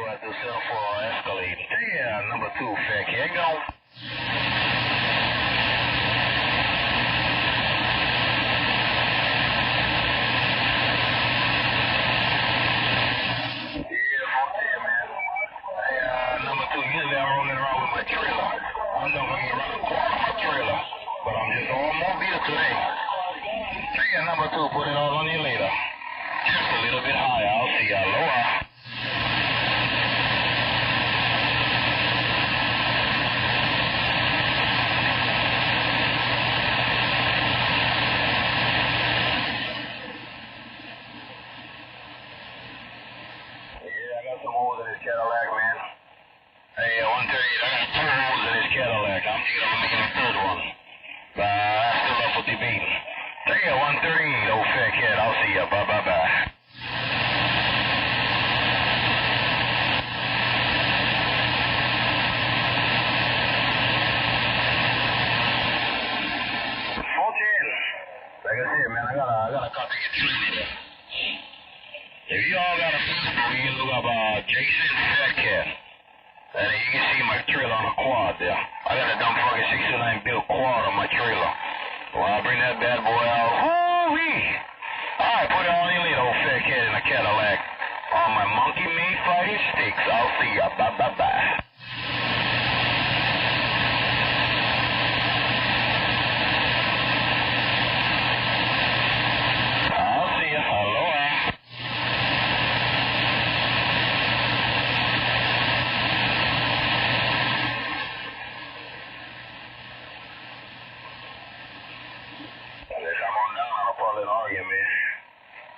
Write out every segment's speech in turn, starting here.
So I have to settle for Escalade. Yeah, number 2, FatCat. Go. Number 2, usually I'm rolling around with my trailer. I'm not going to get around the corner with my trailer. But I'm just all mobile today. Yeah, number 2, put it all on you later. Just a little bit higher. I'll see you. Aloha. Yeah, I got some holes in this Cadillac, man. Hey, 138, I got 2 holes in this Cadillac. I'm thinking of making a 3rd one. That's still up for debate. Yeah, 138, old FatCat. I'll see ya. Bye. Like I said, man, I gotta copy your trailer. If you all got a Facebook, you can look up Jason FatCat. And you can see my trailer on a quad there. I got a dumb fucking 69 built quad on my trailer. Well, I'll bring that bad boy out. Woo-wee! Alright, put it on your little old FatCat in a Cadillac. On my monkey-made fighting sticks. I'll see ya. Bye.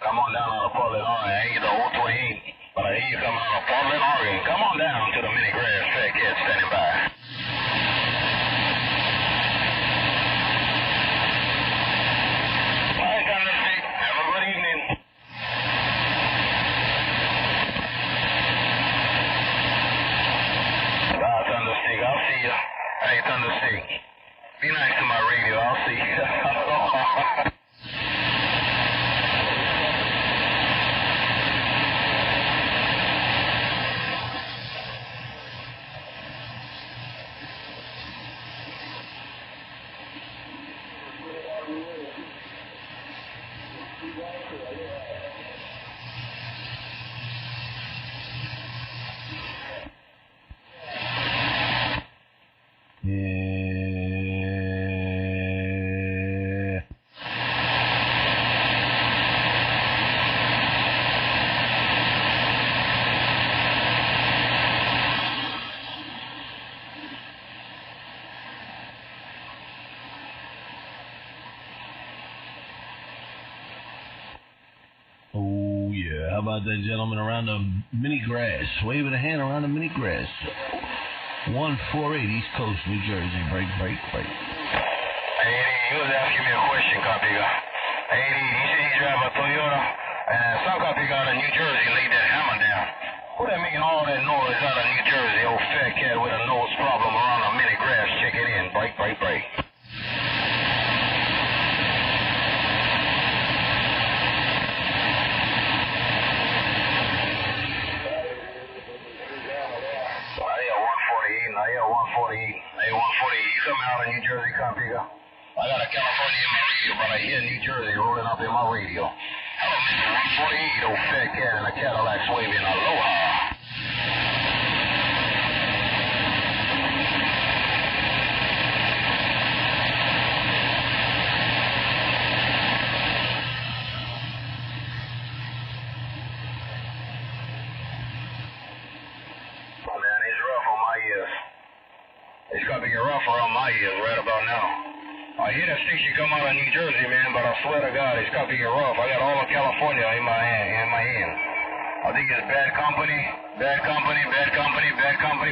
Come on down on a Portland, Oregon. I ain't the old 28, but I hear you coming on a Portland, Oregon. Come on down to the mini grass. FatCat standing by. All right, Thunderstick. Have a good evening. Thunderstick, I'll see you. Hey, Thunderstick. Be nice to my radio. I'll see you. Oh, yeah. How about that gentleman around the mini grass? Waving a hand around the mini grass. 148 East Coast, New Jersey. Break. Hey, Eddie, you was asking me a question, Capiga. Hey, Eddie, you said you drive a Toyota, and some Capiga out of New Jersey laid that hammer down. Who that making all that noise out of New Jersey? Old FatCat with a nose problem around the mini grass. Check it in. Break. Yeah, 148. Hey, 148. You coming out of New Jersey, Capiga? I got a California in my radio, but I hear New Jersey rolling up in my radio. Hello, Mr. 148, old FatCat in a Cadillac waving aloha. Man, it's rough on my ears. It's got to get rough around my ears right about now. I hear that station come out of New Jersey, man, but I swear to God, it's got to get rough. I got all of California in my hand. I think it's bad company.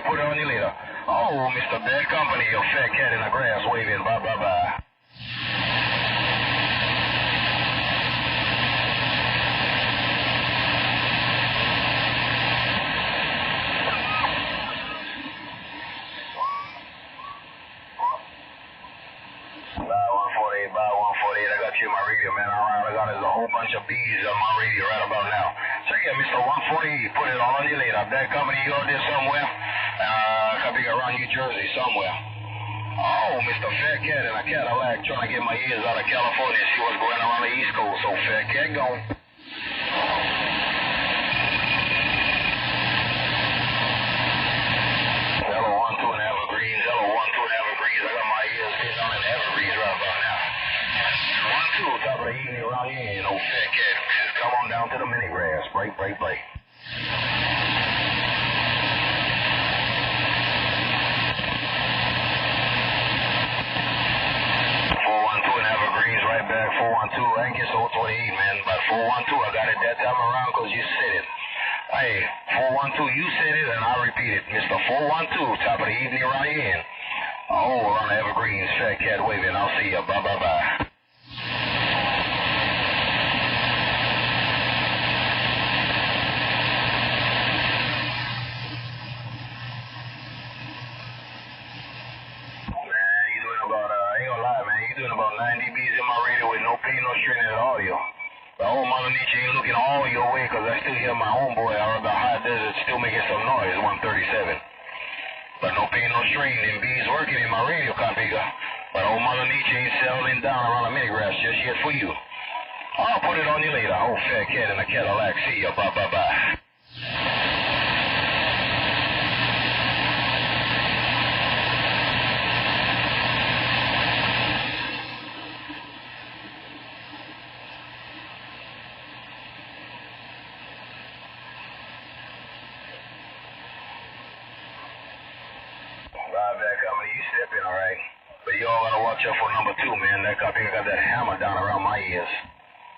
Put it on you later. Oh, Mr. Bad Company, your FatCat in the grass waving. Bye. By 148, I got you in my radio, man. All right, I got a whole bunch of bees on my radio right about now. So yeah, Mr. 148, put it on you later. That company, you out there somewhere? Copy around New Jersey somewhere. Oh, Mr. FatCat and a Cadillac trying to get my ears out of California and see what's going on the East Coast. So FatCat gone. Hello, 1-2 in Evergreens. Hello, 1-2 in Evergreens. I got my ears hitting on in Evergreens right about now. 1-2, top of the evening around here, you know, FatCat. Come on down to the mini grass. Break. 412 in Evergreens, right back. 412. I ain't get so 28, man. But 412, I got it that time around because you said it. Hey, 412, you said it and I repeat it. Mr. 412, top of the evening around here. Oh, around the Evergreens, FatCat waving. I'll see ya. Bye. About 9 dBs in my radio with no pain, no strain at audio. The old Mother Nature ain't looking all your way because I still hear my homeboy out of the high desert still making some noise, 137. But no pain, no strain, them bees working in my radio configure. But old Mother Nature ain't settling down around the mini-grass just yet for you. I'll put it on you later. Old FatCat and a Cadillac. See ya. Bye. Right back, company. You stepping, all right? But you all gotta watch out for number 2, man. That copy got that hammer down around my ears.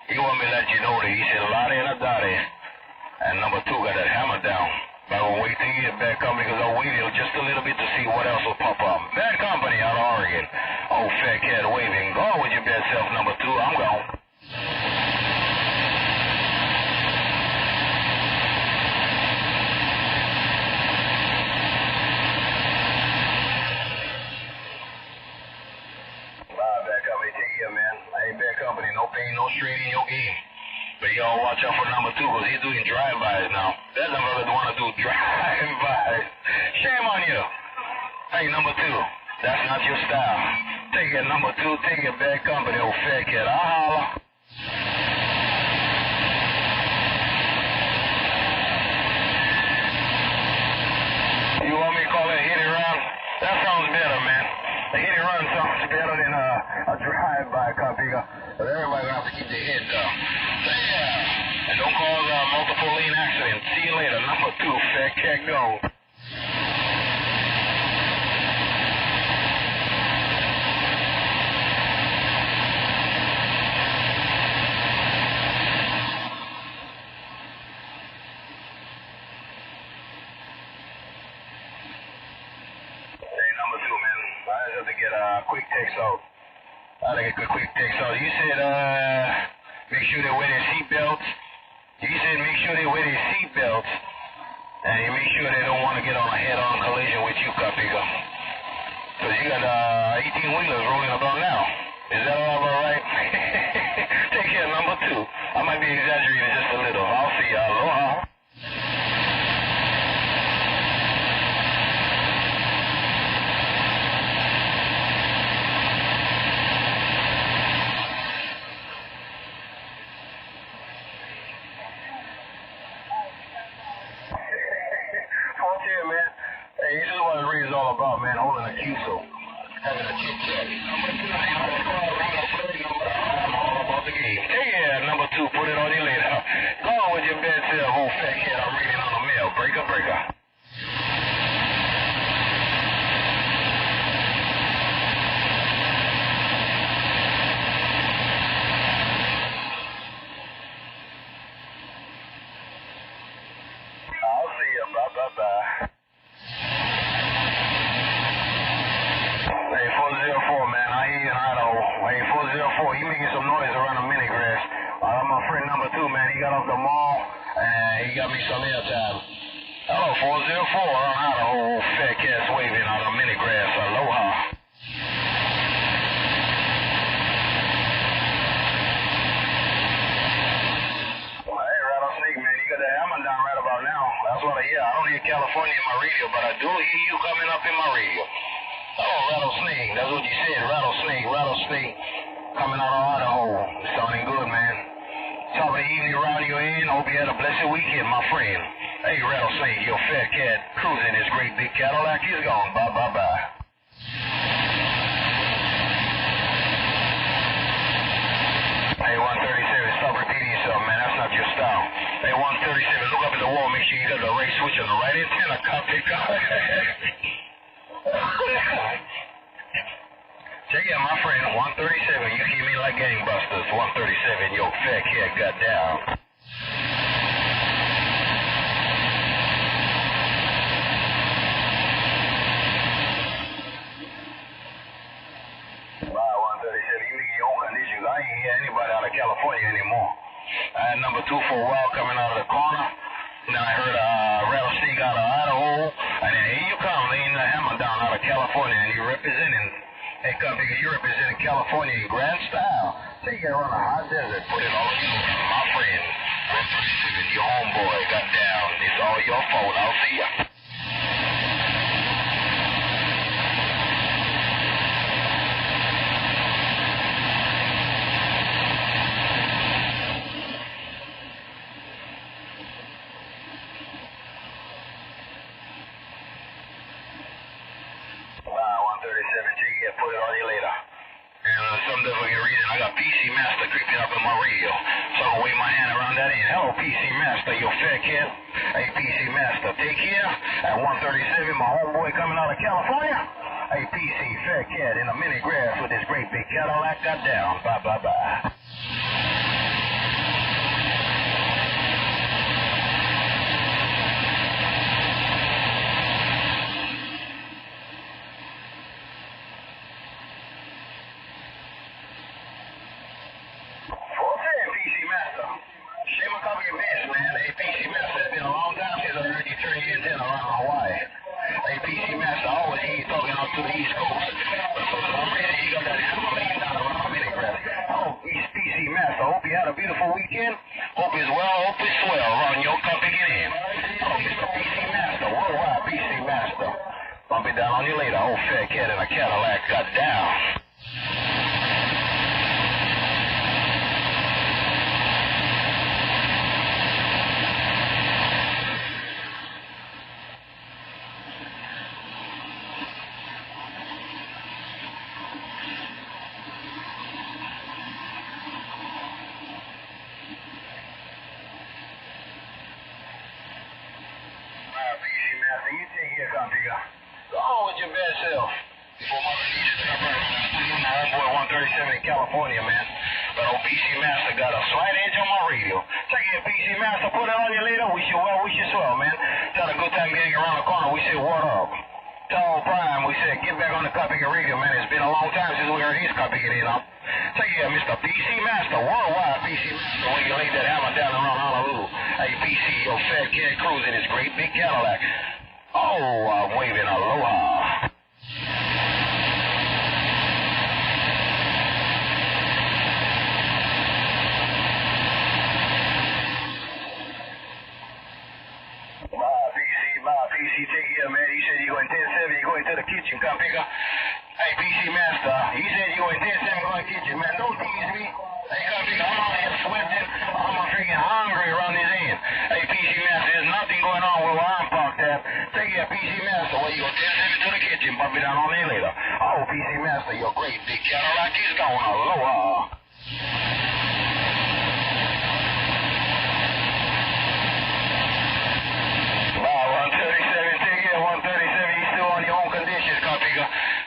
He want me to let you know that he said Lottie and a Dottie. And number 2 got that hammer down. But I'm gonna wait till you get back, company, because I'll wait just a little bit to see what else will pop up. Bad company out of Oregon. Oh, FatCat waving. Go on with your bad self, number 2. I'm gone. No pain, no strain in your game. But y'all watch out for number 2 because he's doing drive-bys now. That number doesn't want to do drive-bys. Shame on you. Hey, number 2, that's not your style. Take it, number 2, take it back company, old FatCat. I'll holler. You want me to call that hit and run? That sounds better, man. A hit and run sounds better than a drive-by configure. But everybody gonna have to keep their head down. Yeah. And don't cause multiple lane accidents. See you later. Number 2, FatCat go. Hey, number 2, man. I just have to get a quick text out. I'll take a quick text out. You said, make sure they wear their seatbelts. You said make sure they wear their seatbelts. And you make sure they don't want to get on a head-on collision with you, Capiga. Because you got 18-wheelers rolling about now. Is that all about right? Take care, number 2. I might be exaggerating just a little. I'll see you. Aloha. Hey, this is what the read's all about, man. Holding a QSO. Having a chit-chat. I'm all about the game. Take it, number 2. Put it on you later. Go on with your bad self, old FatCat. I'm reading on the mail. Breaker. I'll see you. Bye. Hey, 404, man. I hear you in Idaho. Hey, 404, you making some noise around the mini grass. I'm my friend number 2, man. He got off the mall, and he got me some airtime. Hello, 404, around Idaho. FatCat's waving on the mini grass. Aloha. Hey, Rattlesnake, man. You got that hammer down right about now. That's what I hear. I don't hear California in my radio, but I do hear you coming up in my radio. Oh, rattlesnake. That's what you said. Rattlesnake. Coming out of Idaho. Sounding good, man. Top of the evening around your end. Hope you had a blessed weekend, my friend. Hey, rattlesnake, your FatCat cruising this great big Cadillac is gone. Bye. Hey, 137, stop repeating yourself, man. That's not your style. Hey, 137, look up at the wall. Make sure you got the right switch on the right antenna. Copy. Check out my friend, 137. You keep me like gangbusters. 137, your FatCat got down. I ain't hear anybody out of California anymore. I had number 2 for a while coming out of the corner. Then I heard a rattlesnake out of Idaho. And then here you come, laying the hammer down out of California. And you're representing, hey, come because you're representing California in grand style. Take it around the hot desert, put it all you, my friend. 137, your homeboy got down. It's all your fault. I'll see ya. Put it on you later. And some different reason, I got PC Master creeping up in my radio. So I'm gonna wave my hand around that end. Hello, PC Master, your FatCat. Hey, PC Master, take care. At 137, my homeboy coming out of California. Hey, PC FatCat in a mini grass with this great big Cadillac got down. Bye. To the East Coast. But for some reason, you got that hammer laying down around mini grass. Oh, PC Master, hope you had a beautiful weekend. Hope it's well, hope it's swell. Run your company in. Oh, Mr. PC Master, worldwide PC Master. Bump it down on you later. Old FatCat in a Cadillac got down. You take here, Compiga. Go on with your bad self. Before Mother Nisha stop right on my homeboy 137 in California, man. But old PC Master got a slight edge on my radio. Take it, PC Master, put it on you later. Wish you well, wish you swell, man. Had a good time getting around the corner. We said, what up? Tall Prime, we said, get back on the Compiga radio, man. It's been a long time since we heard his Compiga in up. Take it, Mr. PC Master, worldwide PC Master. When you lay that hammer down around Honolulu. Hey, PC, your FatCat cruising his great big Cadillac. Oh, I'm waving aloha. Bye, PC, take care, man. You said you're going 10-7, you're going to the kitchen. Come pick up. Hey, PC Master, you said you're going 10-7, going to the kitchen, man. Don't tease me. Hey, come pick up. I'm out here sweating. I'm freaking hungry around this end. Hey, PC Master, there's nothing going on where I'm parked at. Take care, PC Master. Well, you go 10-7 to the kitchen. Bump it down on there later. Oh, PC Master, your great big Cadillac is going aloha.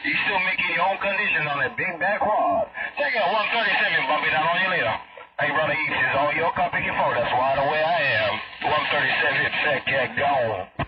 You still making your own conditions on that big back rod. Check out 137, bump it down on you later. Hey, Brother East, is all your copy for? That's why the way I am. 137, FatCat gone.